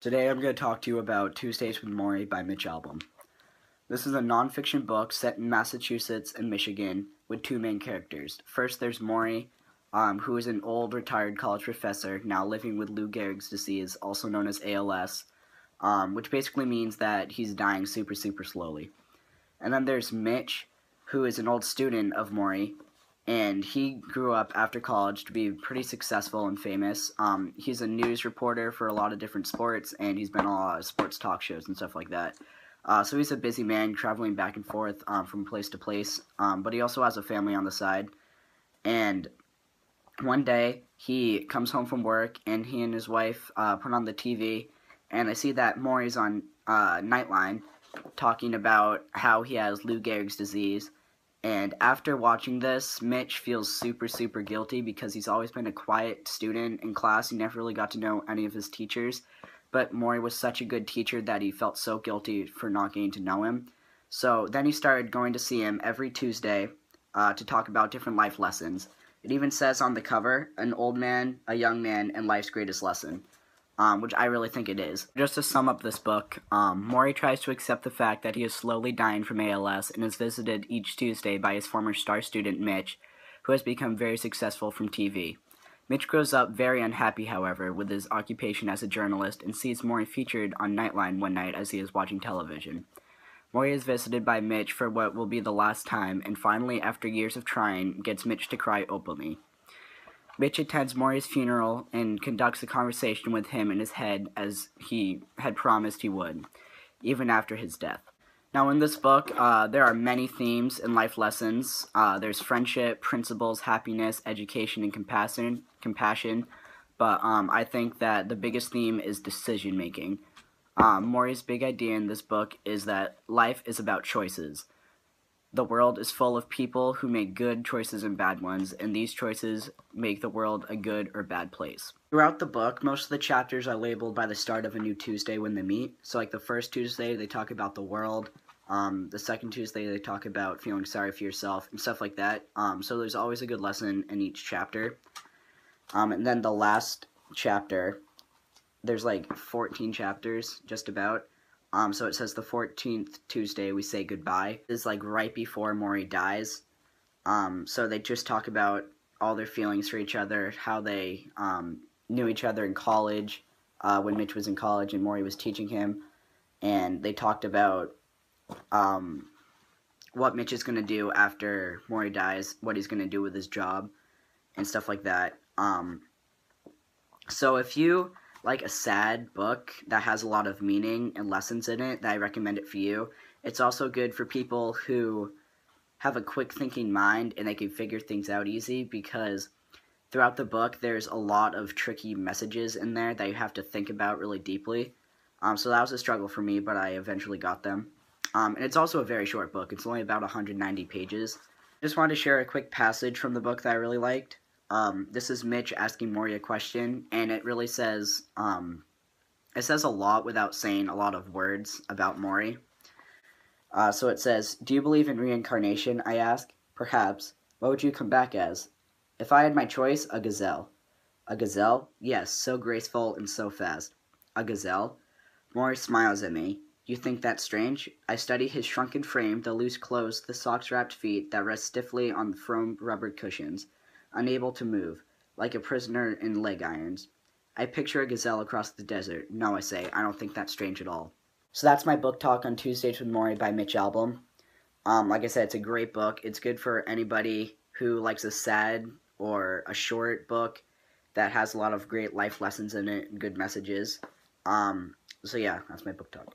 Today I'm going to talk to you about Tuesdays with Morrie by Mitch Albom. This is a nonfiction book set in Massachusetts and Michigan with two main characters. First there's Morrie, who is an old retired college professor now living with Lou Gehrig's disease, also known as ALS, which basically means that he's dying super slowly. And then there's Mitch, who is an old student of Morrie, and he grew up after college to be pretty successful and famous. He's a news reporter for a lot of different sports, and he's been on a lot of sports talk shows and stuff like that. So he's a busy man, traveling back and forth from place to place, but he also has a family on the side. And one day, he comes home from work, and he and his wife put on the TV, and they see that Morrie's on Nightline talking about how he has Lou Gehrig's disease. And after watching this, Mitch feels super guilty because he's always been a quiet student in class. He never really got to know any of his teachers. But Morrie was such a good teacher that he felt so guilty for not getting to know him. So then he started going to see him every Tuesday to talk about different life lessons. It even says on the cover, an old man, a young man, and life's greatest lesson. Which I really think it is. Just to sum up this book, Morrie tries to accept the fact that he is slowly dying from ALS and is visited each Tuesday by his former star student Mitch, who has become very successful from TV. Mitch grows up very unhappy, however, with his occupation as a journalist and sees Morrie featured on Nightline one night as he is watching television. Morrie is visited by Mitch for what will be the last time, and finally, after years of trying, gets Mitch to cry openly. Mitch attends Morrie's funeral and conducts a conversation with him in his head as he had promised he would, even after his death. Now in this book, there are many themes and life lessons. There's friendship, principles, happiness, education, and compassion. But I think that the biggest theme is decision making. Morrie's big idea in this book is that life is about choices. The world is full of people who make good choices and bad ones, and these choices make the world a good or bad place. Throughout the book, most of the chapters are labeled by the start of a new Tuesday when they meet. So like the first Tuesday, they talk about the world. The second Tuesday, they talk about feeling sorry for yourself and stuff like that. So there's always a good lesson in each chapter. And then the last chapter, there's like 14 chapters, just about. So it says the 14th Tuesday we say goodbye. It's like right before Morrie dies. So they just talk about all their feelings for each other, how they knew each other in college, when Mitch was in college and Morrie was teaching him. And they talked about what Mitch is going to do after Morrie dies, what he's going to do with his job, and stuff like that. So if you like a sad book that has a lot of meaning and lessons in it, that I recommend it for you. It's also good for people who have a quick thinking mind and they can figure things out easy, because throughout the book there's a lot of tricky messages in there that you have to think about really deeply. So that was a struggle for me, but I eventually got them. And it's also a very short book. It's only about 190 pages. Just wanted to share a quick passage from the book that I really liked. This is Mitch asking Morrie a question, and it really says, it says a lot without saying a lot of words about Morrie. So it says, "Do you believe in reincarnation?" I ask. "Perhaps. What would you come back as?" "If I had my choice, a gazelle." "A gazelle?" "Yes, so graceful and so fast." "A gazelle?" Morrie smiles at me. "You think that's strange?" I study his shrunken frame, the loose clothes, the socks-wrapped feet that rest stiffly on the foam rubber cushions, unable to move, like a prisoner in leg irons. I picture a gazelle across the desert. "No," I say, "I don't think that's strange at all." So that's my book talk on Tuesdays with Morrie by Mitch Albom. Like I said, it's a great book. It's good for anybody who likes a sad or a short book that has a lot of great life lessons in it and good messages. So yeah, that's my book talk.